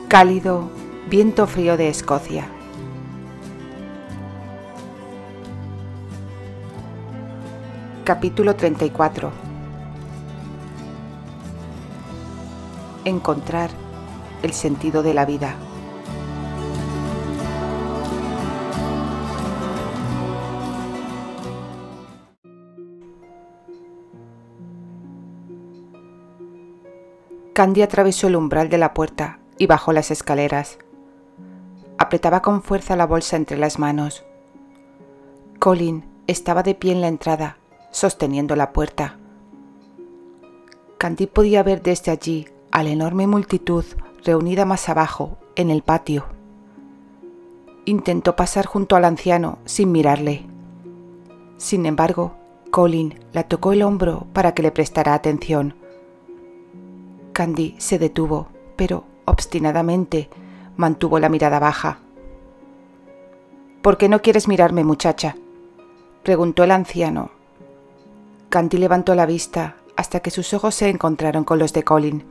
Cálido viento frío de Escocia. Capítulo 34. Encontrar el sentido de la vida. Candy atravesó el umbral de la puerta y bajó las escaleras. Apretaba con fuerza la bolsa entre las manos. Colin estaba de pie en la entrada, sosteniendo la puerta. Candy podía ver desde allí a la enorme multitud reunida más abajo, en el patio. Intentó pasar junto al anciano sin mirarle. Sin embargo, Colin la tocó el hombro para que le prestara atención. Candy se detuvo, pero obstinadamente mantuvo la mirada baja. «¿Por qué no quieres mirarme, muchacha?», preguntó el anciano. Candy levantó la vista hasta que sus ojos se encontraron con los de Colin.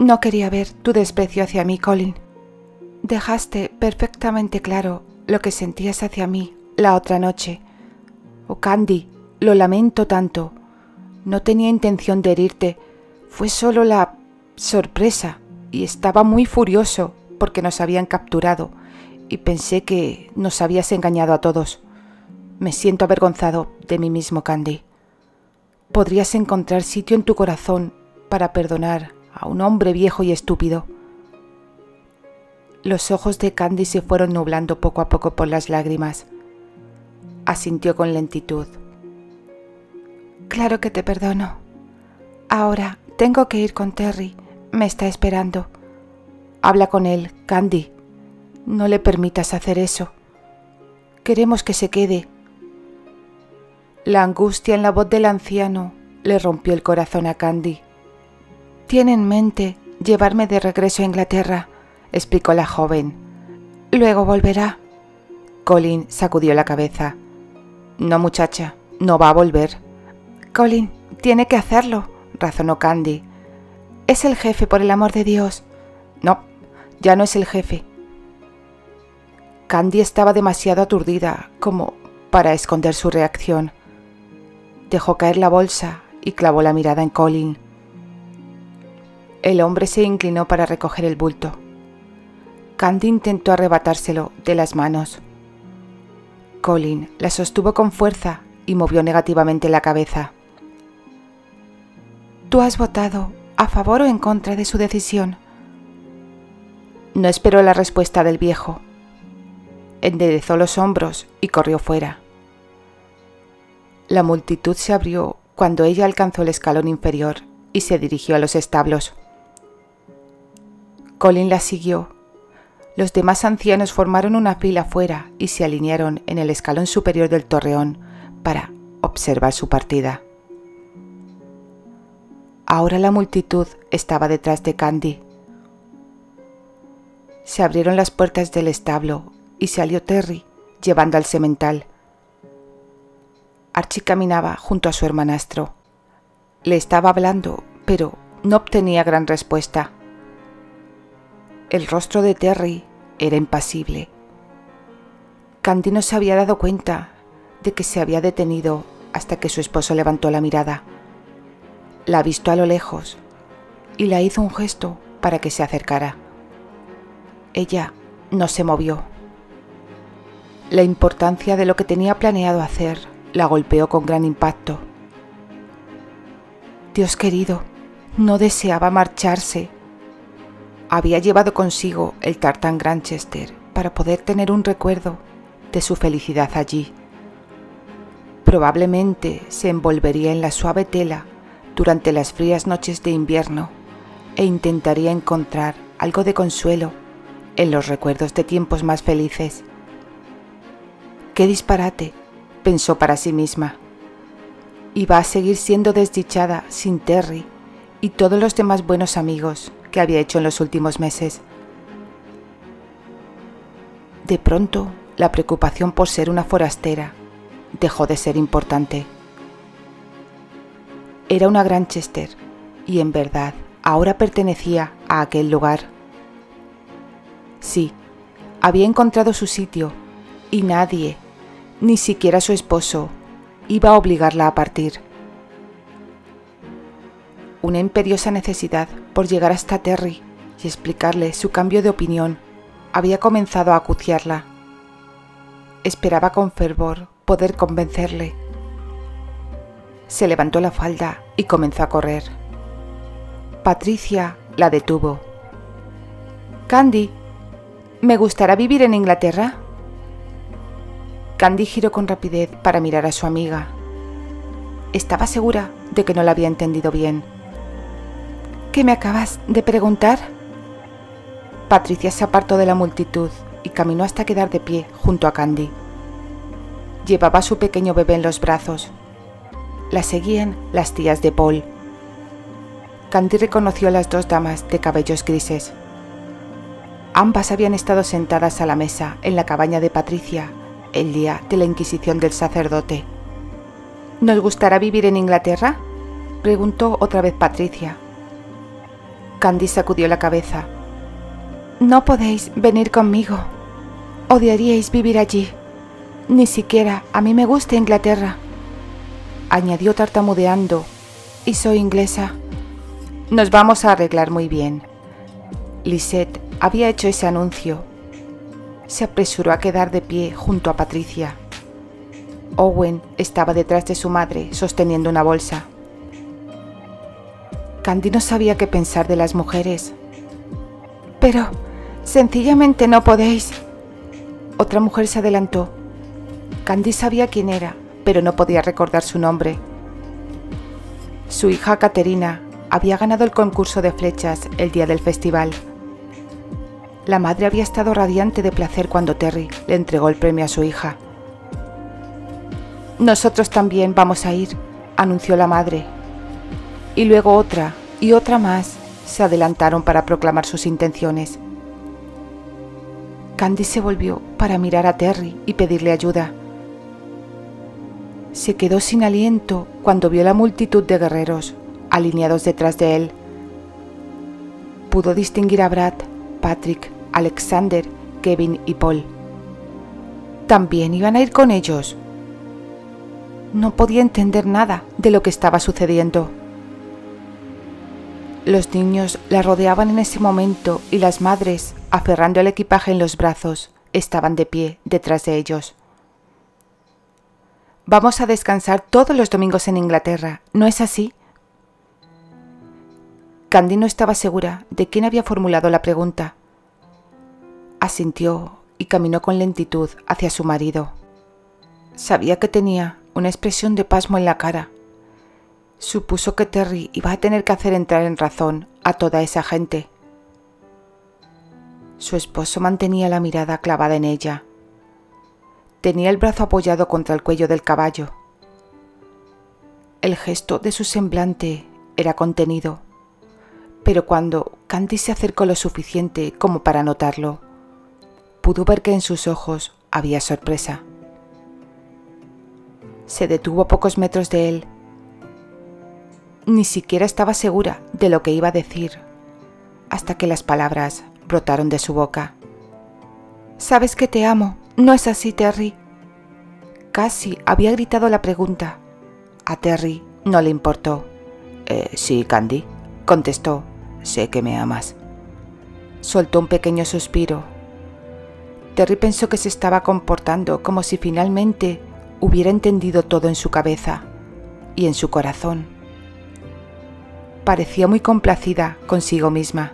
«No quería ver tu desprecio hacia mí, Colin. Dejaste perfectamente claro lo que sentías hacia mí la otra noche. Oh, Candy, lo lamento tanto. No tenía intención de herirte. Fue solo la sorpresa y estaba muy furioso porque nos habían capturado y pensé que nos habías engañado a todos. Me siento avergonzado de mí mismo, Candy. Podrías encontrar sitio en tu corazón para perdonar a un hombre viejo y estúpido». Los ojos de Candy se fueron nublando poco a poco por las lágrimas. Asintió con lentitud. «Claro que te perdono. Ahora tengo que ir con Terry. Me está esperando. Habla con él, Candy. No le permitas hacer eso. Queremos que se quede». La angustia en la voz del anciano le rompió el corazón a Candy. «Tiene en mente llevarme de regreso a Inglaterra», explicó la joven. «Luego volverá». Colin sacudió la cabeza. «No, muchacha, no va a volver». «Colin, tiene que hacerlo», razonó Candy. «Es el jefe, por el amor de Dios». «No, ya no es el jefe». Candy estaba demasiado aturdida como para esconder su reacción. Dejó caer la bolsa y clavó la mirada en Colin. El hombre se inclinó para recoger el bulto. Candy intentó arrebatárselo de las manos. Colin la sostuvo con fuerza y movió negativamente la cabeza. «¿Tú has votado a favor o en contra de su decisión?» No esperó la respuesta del viejo. Enderezó los hombros y corrió fuera. La multitud se abrió cuando ella alcanzó el escalón inferior y se dirigió a los establos. Colin la siguió. Los demás ancianos formaron una fila fuera y se alinearon en el escalón superior del torreón para observar su partida. Ahora la multitud estaba detrás de Candy. Se abrieron las puertas del establo y salió Terry llevando al semental. Archie caminaba junto a su hermanastro. Le estaba hablando, pero no obtenía gran respuesta. El rostro de Terry era impasible. Candy no se había dado cuenta de que se había detenido hasta que su esposo levantó la mirada. La avistó a lo lejos y le hizo un gesto para que se acercara. Ella no se movió. La importancia de lo que tenía planeado hacer la golpeó con gran impacto. Dios querido, no deseaba marcharse. Había llevado consigo el tartán Granchester para poder tener un recuerdo de su felicidad allí. Probablemente se envolvería en la suave tela durante las frías noches de invierno e intentaría encontrar algo de consuelo en los recuerdos de tiempos más felices. ¡Qué disparate!, pensó para sí misma. Iba a seguir siendo desdichada sin Terry y todos los demás buenos amigos que había hecho en los últimos meses. De pronto, la preocupación por ser una forastera dejó de ser importante. Era una Granchester y en verdad ahora pertenecía a aquel lugar. Sí, había encontrado su sitio y nadie, ni siquiera su esposo, iba a obligarla a partir. Una imperiosa necesidad por llegar hasta Terry y explicarle su cambio de opinión había comenzado a acuciarla. Esperaba con fervor poder convencerle. Se levantó la falda y comenzó a correr. Patricia la detuvo. «Candy, ¿me gustará vivir en Inglaterra?» Candy giró con rapidez para mirar a su amiga. Estaba segura de que no la había entendido bien. «¿Qué me acabas de preguntar?» Patricia se apartó de la multitud y caminó hasta quedar de pie junto a Candy. Llevaba a su pequeño bebé en los brazos. La seguían las tías de Paul. Candy reconoció a las dos damas de cabellos grises. Ambas habían estado sentadas a la mesa en la cabaña de Patricia el día de la Inquisición del sacerdote. «¿Nos gustará vivir en Inglaterra?», preguntó otra vez Patricia. Candy sacudió la cabeza. «No podéis venir conmigo. Odiaríais vivir allí. Ni siquiera a mí me gusta Inglaterra», añadió tartamudeando, «y soy inglesa». «Nos vamos a arreglar muy bien». Lisette había hecho ese anuncio. Se apresuró a quedar de pie junto a Patricia. Owen estaba detrás de su madre sosteniendo una bolsa. Candy no sabía qué pensar de las mujeres. «Pero sencillamente no podéis». Otra mujer se adelantó. Candy sabía quién era, pero no podía recordar su nombre. Su hija Caterina había ganado el concurso de flechas el día del festival. La madre había estado radiante de placer cuando Terry le entregó el premio a su hija. «Nosotros también vamos a ir», anunció la madre. Y luego otra y otra más se adelantaron para proclamar sus intenciones. Candy se volvió para mirar a Terry y pedirle ayuda. Se quedó sin aliento cuando vio la multitud de guerreros alineados detrás de él. Pudo distinguir a Brad, Patrick, Alexander, Kevin y Paul. ¿También iban a ir con ellos? No podía entender nada de lo que estaba sucediendo. Los niños la rodeaban en ese momento y las madres, aferrando el equipaje en los brazos, estaban de pie detrás de ellos. «Vamos a descansar todos los domingos en Inglaterra, ¿no es así?» Candy no estaba segura de quién había formulado la pregunta. Asintió y caminó con lentitud hacia su marido. Sabía que tenía una expresión de pasmo en la cara. Supuso que Terry iba a tener que hacer entrar en razón a toda esa gente. Su esposo mantenía la mirada clavada en ella. Tenía el brazo apoyado contra el cuello del caballo. El gesto de su semblante era contenido, pero cuando Candy se acercó lo suficiente como para notarlo, pudo ver que en sus ojos había sorpresa. Se detuvo a pocos metros de él. Ni siquiera estaba segura de lo que iba a decir, hasta que las palabras brotaron de su boca. «Sabes que te amo, ¿no es así, Terry?» Casi había gritado la pregunta. A Terry no le importó. «Sí, Candy», contestó. «Sé que me amas». Soltó un pequeño suspiro. Terry pensó que se estaba comportando como si finalmente hubiera entendido todo en su cabeza y en su corazón. Parecía muy complacida consigo misma.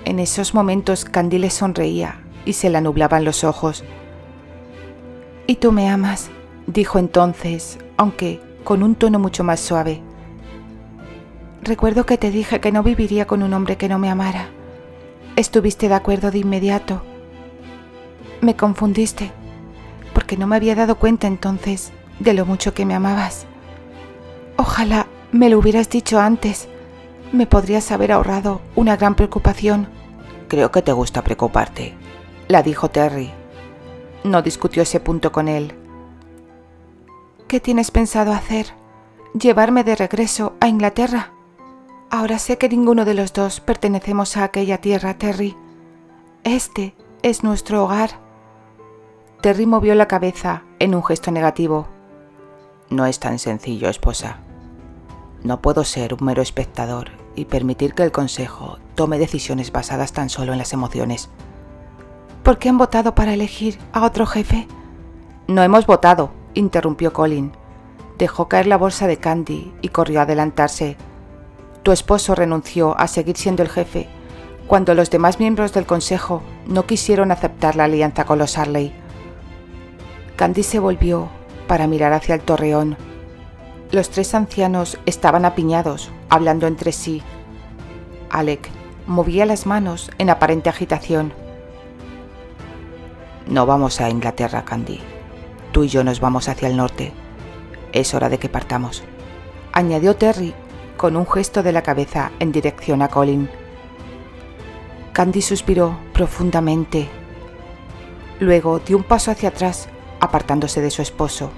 En esos momentos Candy le sonreía y se la nublaban los ojos. «¿Y tú me amas?», dijo entonces, aunque con un tono mucho más suave. «Recuerdo que te dije que no viviría con un hombre que no me amara. Estuviste de acuerdo de inmediato. Me confundiste, porque no me había dado cuenta entonces de lo mucho que me amabas. Ojalá me lo hubieras dicho antes. Me podrías haber ahorrado una gran preocupación». «Creo que te gusta preocuparte», la dijo Terry. No discutió ese punto con él. «¿Qué tienes pensado hacer? ¿Llevarme de regreso a Inglaterra?», Ahora sé que ninguno de los dos pertenecemos a aquella tierra, Terry. Este es nuestro hogar. Terry movió la cabeza en un gesto negativo. No es tan sencillo, esposa. No puedo ser un mero espectador y permitir que el Consejo tome decisiones basadas tan solo en las emociones. ¿Por qué han votado para elegir a otro jefe? No hemos votado, interrumpió Colin. Dejó caer la bolsa de Candy y corrió a adelantarse. Tu esposo renunció a seguir siendo el jefe cuando los demás miembros del Consejo no quisieron aceptar la alianza con los Arley. Candy se volvió para mirar hacia el torreón. Los tres ancianos estaban apiñados, hablando entre sí. Alec movía las manos en aparente agitación. No vamos a Inglaterra, Candy. Tú y yo nos vamos hacia el norte. Es hora de que partamos, añadió Terry con un gesto de la cabeza en dirección a Colin. Candy suspiró profundamente. Luego dio un paso hacia atrás, apartándose de su esposo.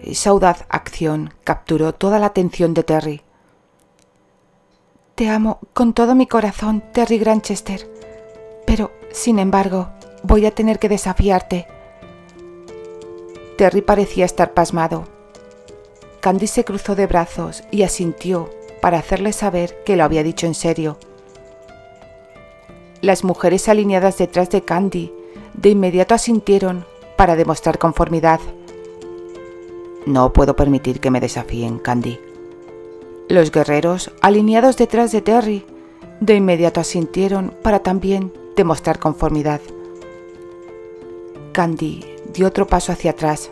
Esa audaz acción capturó toda la atención de Terry. Te amo con todo mi corazón, Terry Granchester, pero, sin embargo, voy a tener que desafiarte. Terry parecía estar pasmado. Candy se cruzó de brazos y asintió para hacerle saber que lo había dicho en serio. Las mujeres alineadas detrás de Candy de inmediato asintieron para demostrar conformidad. No puedo permitir que me desafíen, Candy. Los guerreros alineados detrás de Terry de inmediato asintieron para también demostrar conformidad. Candy dio otro paso hacia atrás.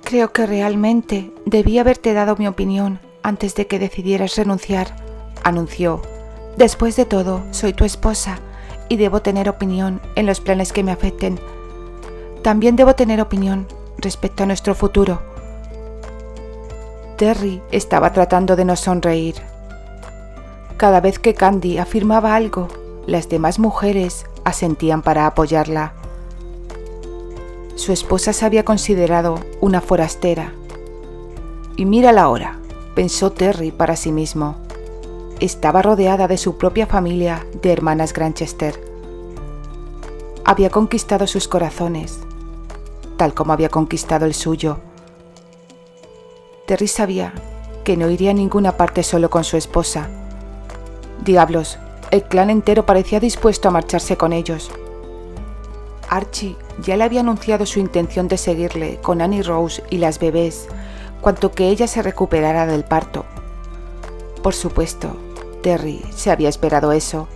Creo que realmente debí haberte dado mi opinión antes de que decidieras renunciar, anunció. Después de todo, soy tu esposa y debo tener opinión en los planes que me afecten. También debo tener opinión respecto a nuestro futuro. Terry estaba tratando de no sonreír. Cada vez que Candy afirmaba algo, las demás mujeres asentían para apoyarla. Su esposa se había considerado una forastera. Y mírala ahora, pensó Terry para sí mismo. Estaba rodeada de su propia familia de hermanas Granchester. Había conquistado sus corazones, tal como había conquistado el suyo. Terry sabía que no iría a ninguna parte solo con su esposa. Diablos, el clan entero parecía dispuesto a marcharse con ellos. Archie ya le había anunciado su intención de seguirle con Annie Rose y las bebés, cuanto que ella se recuperara del parto. Por supuesto, Terry se había esperado eso.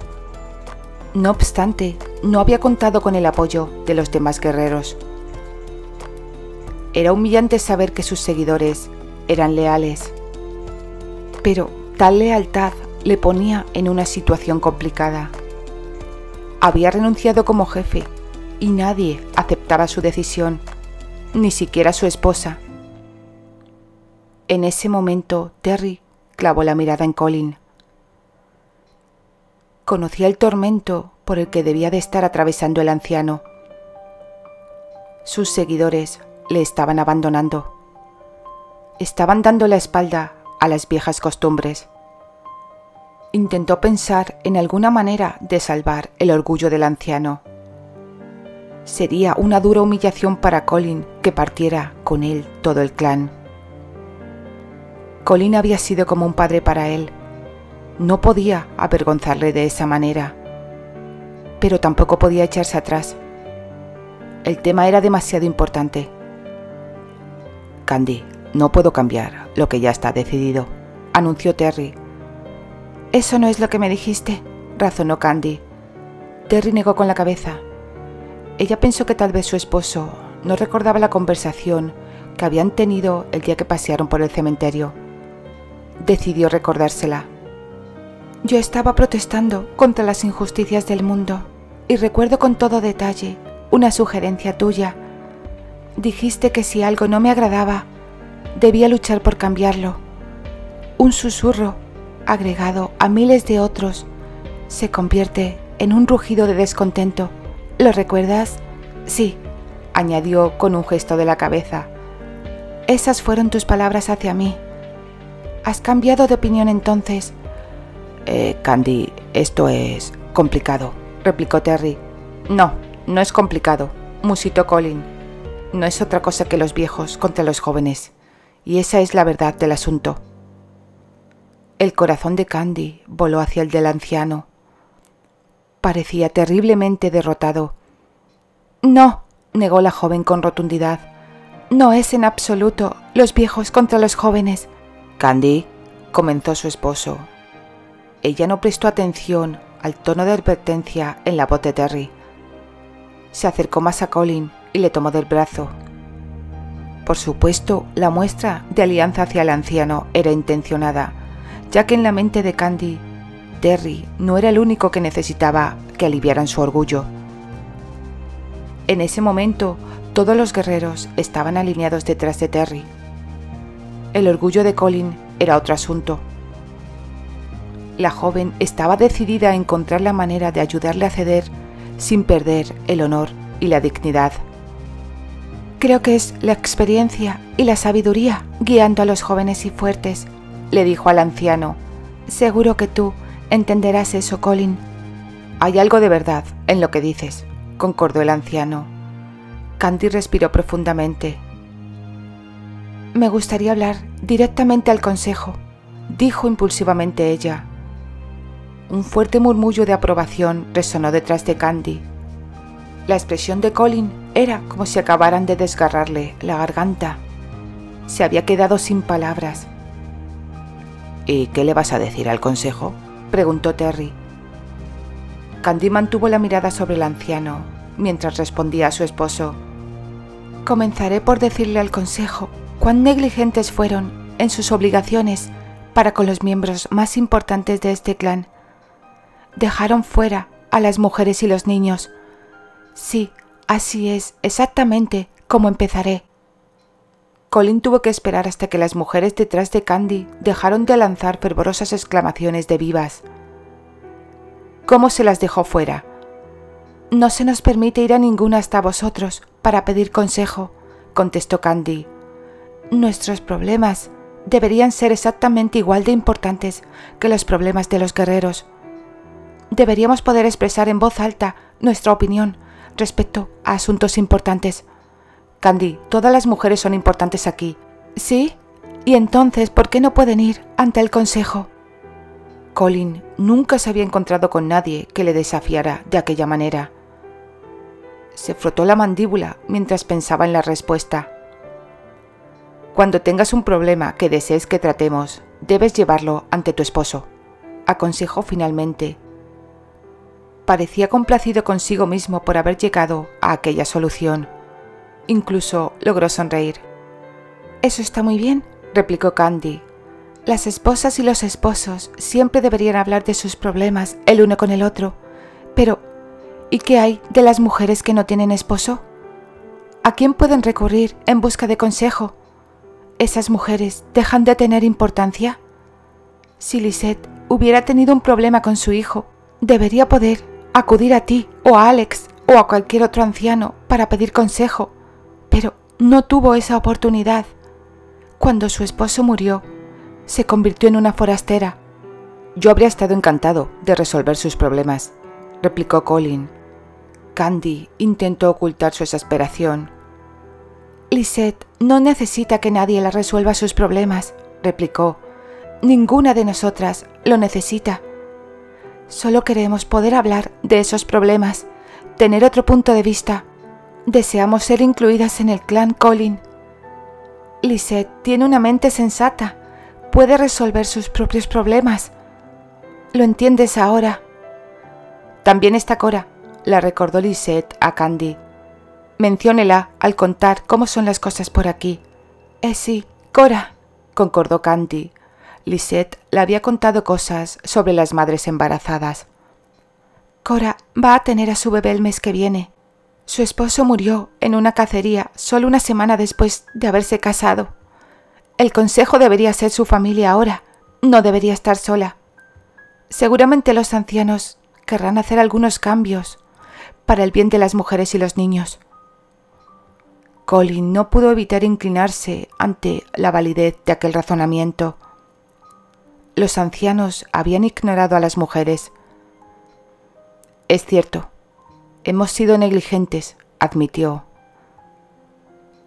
No obstante, no había contado con el apoyo de los demás guerreros. Era humillante saber que sus seguidores eran leales, pero tal lealtad le ponía en una situación complicada. Había renunciado como jefe y nadie aceptaba su decisión, ni siquiera su esposa. En ese momento, Terry clavó la mirada en Colin. Conocía el tormento por el que debía de estar atravesando el anciano. Sus seguidores le estaban abandonando. Estaban dando la espalda a las viejas costumbres. Intentó pensar en alguna manera de salvar el orgullo del anciano. Sería una dura humillación para Colin que partiera con él todo el clan. Colin había sido como un padre para él. No podía avergonzarle de esa manera, pero tampoco podía echarse atrás. El tema era demasiado importante. Candy, no puedo cambiar lo que ya está decidido, anunció Terry. Eso no es lo que me dijiste, razonó Candy. Terry negó con la cabeza. Ella pensó que tal vez su esposo no recordaba la conversación que habían tenido el día que pasearon por el cementerio. Decidió recordársela. Yo estaba protestando contra las injusticias del mundo y recuerdo con todo detalle una sugerencia tuya. Dijiste que si algo no me agradaba, debía luchar por cambiarlo. Un susurro, agregado a miles de otros, se convierte en un rugido de descontento. ¿Lo recuerdas? Sí, añadió con un gesto de la cabeza. Esas fueron tus palabras hacia mí. ¿Has cambiado de opinión entonces? Candy, esto es complicado, replicó Terry. No, no es complicado, musitó Colin. No es otra cosa que los viejos contra los jóvenes, y esa es la verdad del asunto. El corazón de Candy voló hacia el del anciano. Parecía terriblemente derrotado. No, negó la joven con rotundidad. No es en absoluto los viejos contra los jóvenes. Candy, comenzó su esposo. Ella no prestó atención al tono de advertencia en la voz de Terry. Se acercó más a Colin y le tomó del brazo. Por supuesto, la muestra de alianza hacia el anciano era intencionada, ya que en la mente de Candy, Terry no era el único que necesitaba que aliviaran su orgullo. En ese momento, todos los guerreros estaban alineados detrás de Terry. El orgullo de Colin era otro asunto. La joven estaba decidida a encontrar la manera de ayudarle a ceder sin perder el honor y la dignidad. Creo que es la experiencia y la sabiduría guiando a los jóvenes y fuertes, le dijo al anciano. Seguro que tú entenderás eso, Colin. Hay algo de verdad en lo que dices, concordó el anciano. Candy respiró profundamente. Me gustaría hablar directamente al consejo, dijo impulsivamente ella. Un fuerte murmullo de aprobación resonó detrás de Candy. La expresión de Colin era como si acabaran de desgarrarle la garganta. Se había quedado sin palabras. ¿Y qué le vas a decir al consejo?, preguntó Terry. Candy mantuvo la mirada sobre el anciano mientras respondía a su esposo. Comenzaré por decirle al consejo cuán negligentes fueron en sus obligaciones para con los miembros más importantes de este clan. Dejaron fuera a las mujeres y los niños. Sí, así es exactamente como empezaré. Colin tuvo que esperar hasta que las mujeres detrás de Candy dejaron de lanzar fervorosas exclamaciones de vivas. ¿Cómo se las dejó fuera? No se nos permite ir a ninguna hasta vosotros para pedir consejo, contestó Candy. Nuestros problemas deberían ser exactamente igual de importantes que los problemas de los guerreros. Deberíamos poder expresar en voz alta nuestra opinión respecto a asuntos importantes. Candy, todas las mujeres son importantes aquí. ¿Sí? ¿Y entonces por qué no pueden ir ante el consejo? Colin nunca se había encontrado con nadie que le desafiara de aquella manera. Se frotó la mandíbula mientras pensaba en la respuesta. Cuando tengas un problema que desees que tratemos, debes llevarlo ante tu esposo, aconsejó finalmente. Parecía complacido consigo mismo por haber llegado a aquella solución. Incluso logró sonreír. Eso está muy bien, replicó Candy. Las esposas y los esposos siempre deberían hablar de sus problemas el uno con el otro. Pero, ¿y qué hay de las mujeres que no tienen esposo? ¿A quién pueden recurrir en busca de consejo? ¿Esas mujeres dejan de tener importancia? Si Lisette hubiera tenido un problema con su hijo, debería poder acudir a ti o a Alex o a cualquier otro anciano para pedir consejo, pero no tuvo esa oportunidad. Cuando su esposo murió, se convirtió en una forastera. Yo habría estado encantado de resolver sus problemas, replicó Colin. Candy intentó ocultar su exasperación. Lisette no necesita que nadie la resuelva sus problemas, replicó. Ninguna de nosotras lo necesita. Solo queremos poder hablar de esos problemas, tener otro punto de vista. Deseamos ser incluidas en el clan Colin. Lisette tiene una mente sensata. Puede resolver sus propios problemas. ¿Lo entiendes ahora? También está Cora, la recordó Lisette a Candy. Menciónela al contar cómo son las cosas por aquí. Sí, Cora, concordó Candy. Lisette le había contado cosas sobre las madres embarazadas. Cora va a tener a su bebé el mes que viene. Su esposo murió en una cacería solo una semana después de haberse casado. El consejo debería ser su familia ahora, no debería estar sola. Seguramente los ancianos querrán hacer algunos cambios para el bien de las mujeres y los niños. Colin no pudo evitar inclinarse ante la validez de aquel razonamiento. Los ancianos habían ignorado a las mujeres. Es cierto, hemos sido negligentes, admitió.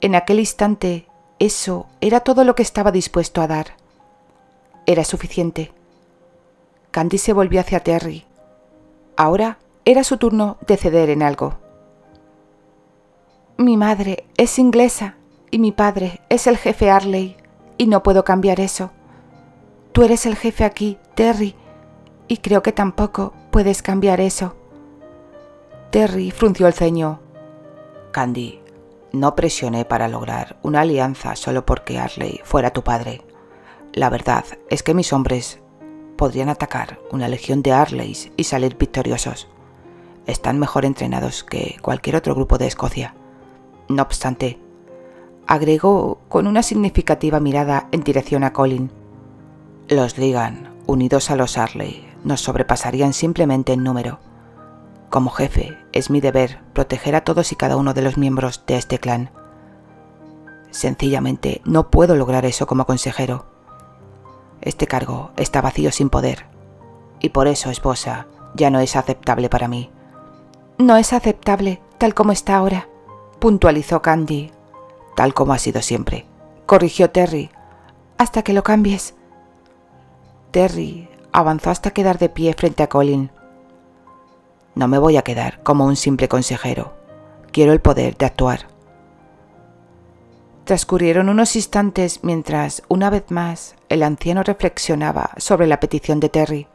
En aquel instante, eso era todo lo que estaba dispuesto a dar. Era suficiente. Candy se volvió hacia Terry. Ahora era su turno de ceder en algo. Mi madre es inglesa y mi padre es el jefe Arley, y no puedo cambiar eso. Tú eres el jefe aquí, Terry, y creo que tampoco puedes cambiar eso. Terry frunció el ceño. Candy, no presioné para lograr una alianza solo porque Arley fuera tu padre. La verdad es que mis hombres podrían atacar una legión de Arleys y salir victoriosos. Están mejor entrenados que cualquier otro grupo de Escocia. No obstante, agregó con una significativa mirada en dirección a Colin, los Ligan, unidos a los Arley, nos sobrepasarían simplemente en número. Como jefe, es mi deber proteger a todos y cada uno de los miembros de este clan. Sencillamente no puedo lograr eso como consejero. Este cargo está vacío sin poder, y por eso, esposa, ya no es aceptable para mí. No es aceptable tal como está ahora, puntualizó Candy. Tal como ha sido siempre, corrigió Terry. Hasta que lo cambies. Terry avanzó hasta quedar de pie frente a Colin. No me voy a quedar como un simple consejero. Quiero el poder de actuar. Transcurrieron unos instantes mientras, una vez más, el anciano reflexionaba sobre la petición de Terry.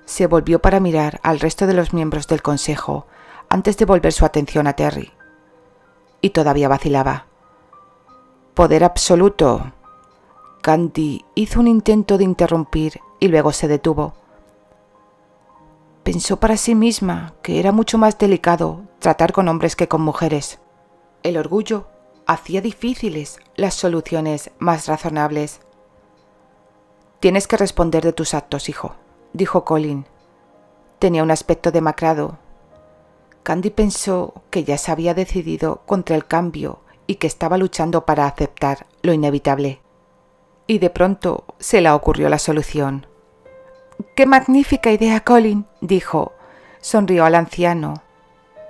Se volvió para mirar al resto de los miembros del consejo antes de volver su atención a Terry. Y todavía vacilaba. Poder absoluto. Candy hizo un intento de interrumpir y luego se detuvo. Pensó para sí misma que era mucho más delicado tratar con hombres que con mujeres. El orgullo hacía difíciles las soluciones más razonables. Tienes que responder de tus actos, hijo, dijo Colin. Tenía un aspecto demacrado. Candy pensó que ya se había decidido contra el cambio y que estaba luchando para aceptar lo inevitable. Y de pronto se le ocurrió la solución. ¡Qué magnífica idea, Colin!, dijo. Sonrió al anciano.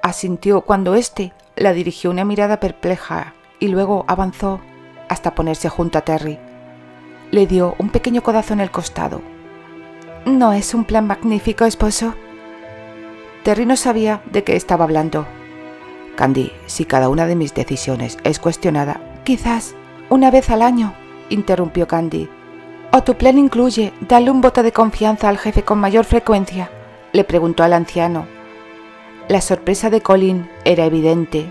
Asintió cuando éste la dirigió una mirada perpleja y luego avanzó hasta ponerse junto a Terry. Le dio un pequeño codazo en el costado. ¿No es un plan magnífico, esposo? Terry no sabía de qué estaba hablando. Candy, si cada una de mis decisiones es cuestionada... Quizás una vez al año, interrumpió Candy. ¿O tu plan incluye darle un voto de confianza al jefe con mayor frecuencia?, le preguntó al anciano. La sorpresa de Colin era evidente.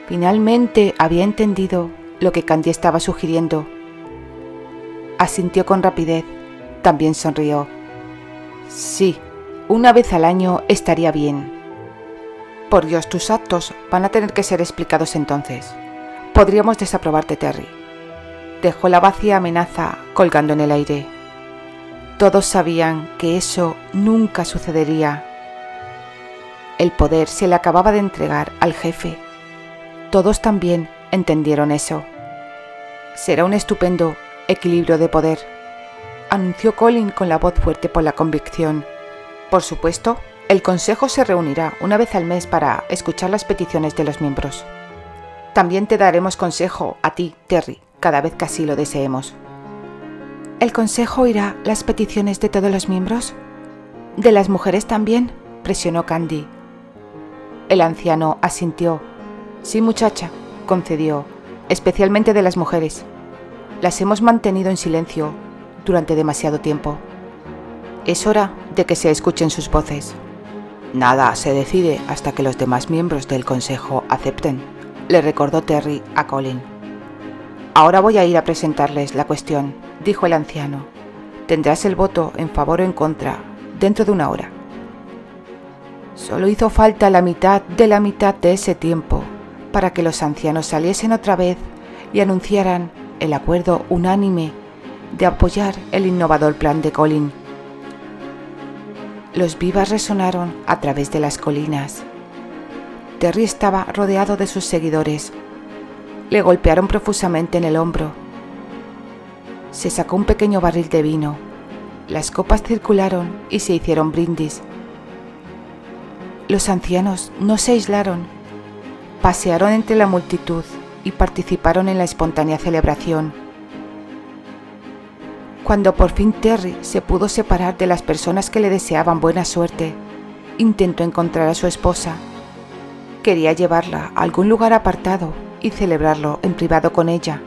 Finalmente había entendido lo que Candy estaba sugiriendo. Asintió con rapidez. También sonrió. Sí, una vez al año estaría bien. Por Dios, tus actos van a tener que ser explicados entonces. Podríamos desaprobarte, Terry. Dejó la vacía amenaza colgando en el aire. Todos sabían que eso nunca sucedería. El poder se le acababa de entregar al jefe. Todos también entendieron eso. Será un estupendo equilibrio de poder, anunció Colin con la voz fuerte por la convicción. Por supuesto, el consejo se reunirá una vez al mes para escuchar las peticiones de los miembros. También te daremos consejo a ti, Terry, cada vez que así lo deseemos. ¿El consejo oirá las peticiones de todos los miembros? ¿De las mujeres también?, presionó Candy. El anciano asintió. Sí, muchacha, concedió, especialmente de las mujeres. Las hemos mantenido en silencio durante demasiado tiempo. Es hora de que se escuchen sus voces. Nada se decide hasta que los demás miembros del consejo acepten, le recordó Terry a Colin. Ahora voy a ir a presentarles la cuestión, dijo el anciano. Tendrás el voto en favor o en contra dentro de una hora. Solo hizo falta la mitad de ese tiempo para que los ancianos saliesen otra vez y anunciaran el acuerdo unánime de apoyar el innovador plan de Colin. Los vivas resonaron a través de las colinas. Terry estaba rodeado de sus seguidores. Le golpearon profusamente en el hombro. Se sacó un pequeño barril de vino. Las copas circularon y se hicieron brindis. Los ancianos no se aislaron. Pasearon entre la multitud y participaron en la espontánea celebración. Cuando por fin Terry se pudo separar de las personas que le deseaban buena suerte, intentó encontrar a su esposa. Quería llevarla a algún lugar apartado y celebrarlo en privado con ella.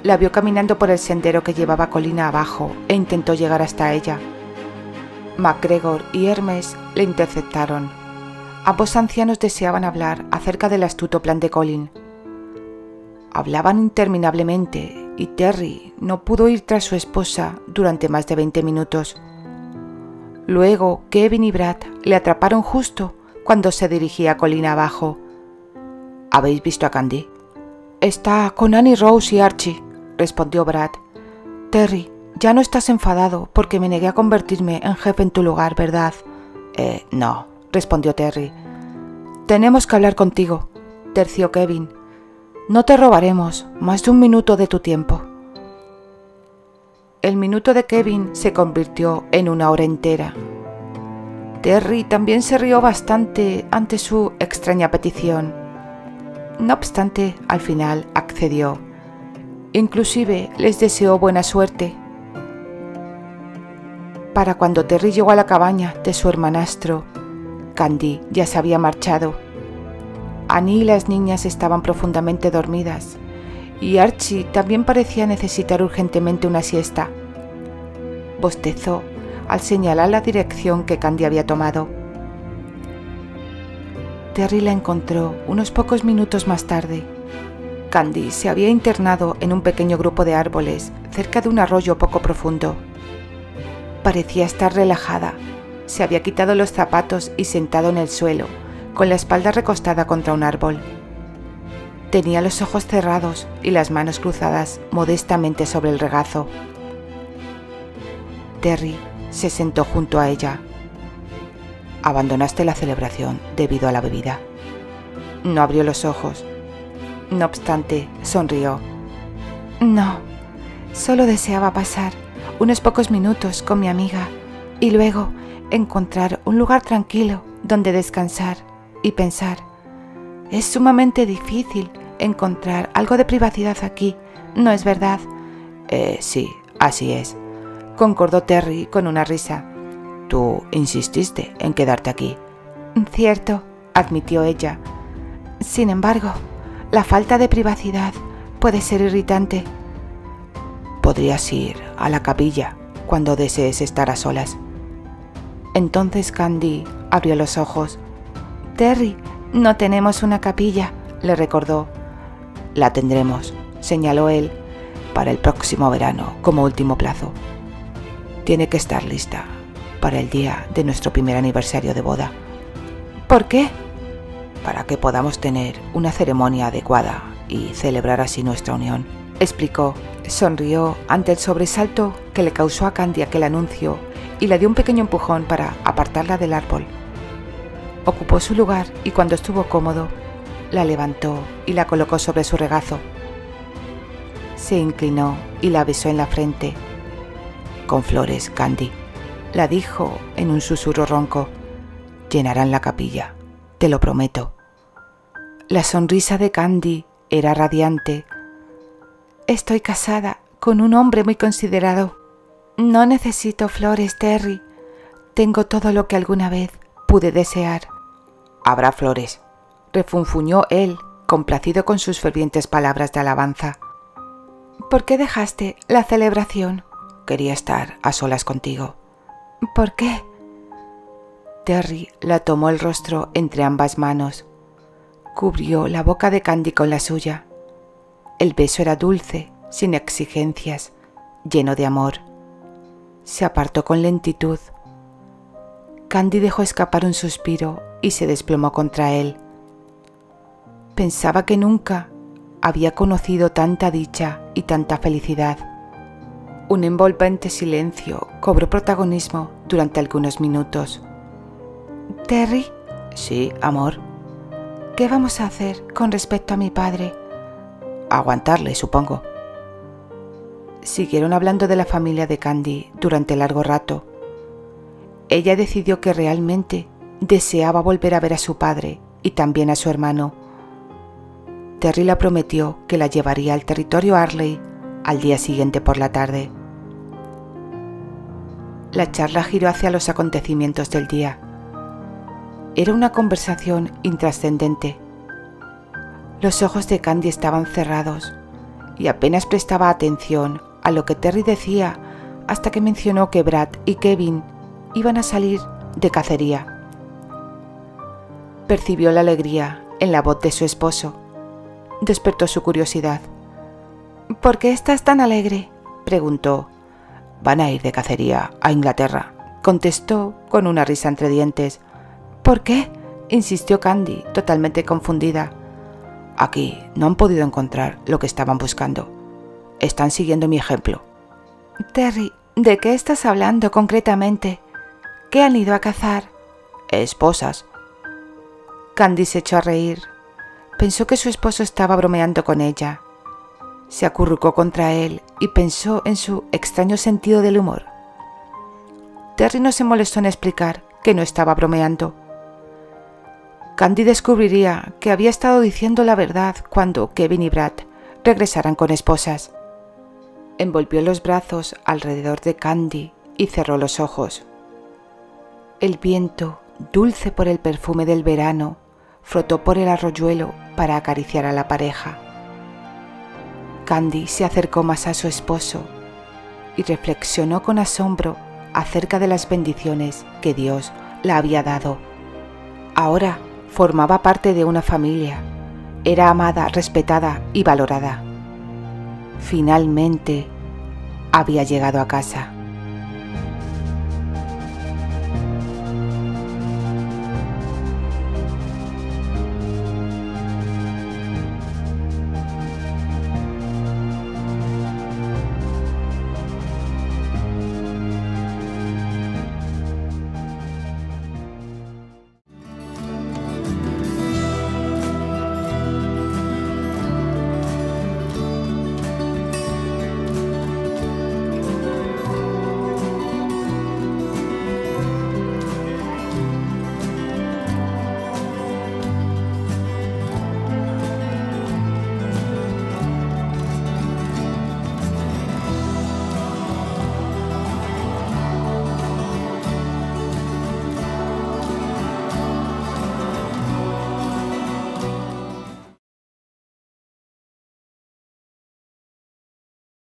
La vio caminando por el sendero que llevaba colina abajo e intentó llegar hasta ella. MacGregor y Hermes le interceptaron. Ambos ancianos deseaban hablar acerca del astuto plan de Colin. Hablaban interminablemente y Terry no pudo ir tras su esposa durante más de 20 minutos. Luego Kevin y Brad le atraparon justo cuando se dirigía colina abajo. ¿Habéis visto a Candy? Está con Annie Rose y Archie, respondió Brad. Terry, ya no estás enfadado porque me negué a convertirme en jefe en tu lugar, ¿verdad? No, respondió Terry. Tenemos que hablar contigo, terció Kevin. No te robaremos más de un minuto de tu tiempo. El minuto de Kevin se convirtió en una hora entera. Terry también se rió bastante ante su extraña petición. No obstante, al final accedió. Inclusive les deseó buena suerte. Para cuando Terry llegó a la cabaña de su hermanastro, Candy ya se había marchado. Annie y las niñas estaban profundamente dormidas, y Archie también parecía necesitar urgentemente una siesta. Bostezó al señalar la dirección que Candy había tomado. Terry la encontró unos pocos minutos más tarde. Candy se había internado en un pequeño grupo de árboles cerca de un arroyo poco profundo. Parecía estar relajada. Se había quitado los zapatos y sentado en el suelo, con la espalda recostada contra un árbol. Tenía los ojos cerrados y las manos cruzadas modestamente sobre el regazo. Terry se sentó junto a ella. ¿Abandonaste la celebración debido a la bebida? No abrió los ojos. No obstante, sonrió. No, solo deseaba pasar unos pocos minutos con mi amiga y luego encontrar un lugar tranquilo donde descansar y pensar. Es sumamente difícil encontrar algo de privacidad aquí, ¿no es verdad? Sí, así es, concordó Terry con una risa. Tú insististe en quedarte aquí. Cierto, admitió ella. Sin embargo, la falta de privacidad puede ser irritante. Podrías ir a la capilla cuando desees estar a solas. Entonces Candy abrió los ojos. Terry, no tenemos una capilla, le recordó. La tendremos, señaló él, para el próximo verano como último plazo. Tiene que estar lista para el día de nuestro primer aniversario de boda. ¿Por qué? Para que podamos tener una ceremonia adecuada y celebrar así nuestra unión, explicó. Sonrió ante el sobresalto que le causó a Candy aquel anuncio y le dio un pequeño empujón para apartarla del árbol. Ocupó su lugar y cuando estuvo cómodo, la levantó y la colocó sobre su regazo. Se inclinó y la besó en la frente. Con flores, Candy, la dijo en un susurro ronco. Llenarán la capilla, te lo prometo. La sonrisa de Candy era radiante. Estoy casada con un hombre muy considerado. No necesito flores, Terry. Tengo todo lo que alguna vez pude desear. Habrá flores, refunfuñó él, complacido con sus fervientes palabras de alabanza. ¿Por qué dejaste la celebración? Quería estar a solas contigo. ¿Por qué? Terry la tomó el rostro entre ambas manos. Cubrió la boca de Candy con la suya. El beso era dulce, sin exigencias, lleno de amor. Se apartó con lentitud. Candy dejó escapar un suspiro y se desplomó contra él. Pensaba que nunca había conocido tanta dicha y tanta felicidad. Un envolvente silencio cobró protagonismo durante algunos minutos. ¿Terry? Sí, amor. ¿Qué vamos a hacer con respecto a mi padre? Aguantarle, supongo. Siguieron hablando de la familia de Candy durante largo rato. Ella decidió que realmente deseaba volver a ver a su padre y también a su hermano. Terry le prometió que la llevaría al territorio Arley al día siguiente por la tarde. La charla giró hacia los acontecimientos del día. Era una conversación intrascendente. Los ojos de Candy estaban cerrados y apenas prestaba atención a lo que Terry decía hasta que mencionó que Brad y Kevin iban a salir de cacería. Percibió la alegría en la voz de su esposo. Despertó su curiosidad. ¿Por qué estás tan alegre?, preguntó. Van a ir de cacería a Inglaterra, contestó con una risa entre dientes. ¿Por qué?, insistió Candy, totalmente confundida. Aquí no han podido encontrar lo que estaban buscando. Están siguiendo mi ejemplo. Terry, ¿de qué estás hablando concretamente? ¿Qué han ido a cazar? Esposas. Candy se echó a reír. Pensó que su esposo estaba bromeando con ella. Se acurrucó contra él y pensó en su extraño sentido del humor. Terry no se molestó en explicar que no estaba bromeando. Candy descubriría que había estado diciendo la verdad cuando Kevin y Brad regresaran con esposas. Envolvió los brazos alrededor de Candy y cerró los ojos. El viento, dulce por el perfume del verano, frotó por el arroyuelo para acariciar a la pareja. Candy se acercó más a su esposo y reflexionó con asombro acerca de las bendiciones que Dios la había dado. Ahora formaba parte de una familia, era amada, respetada y valorada. Finalmente había llegado a casa.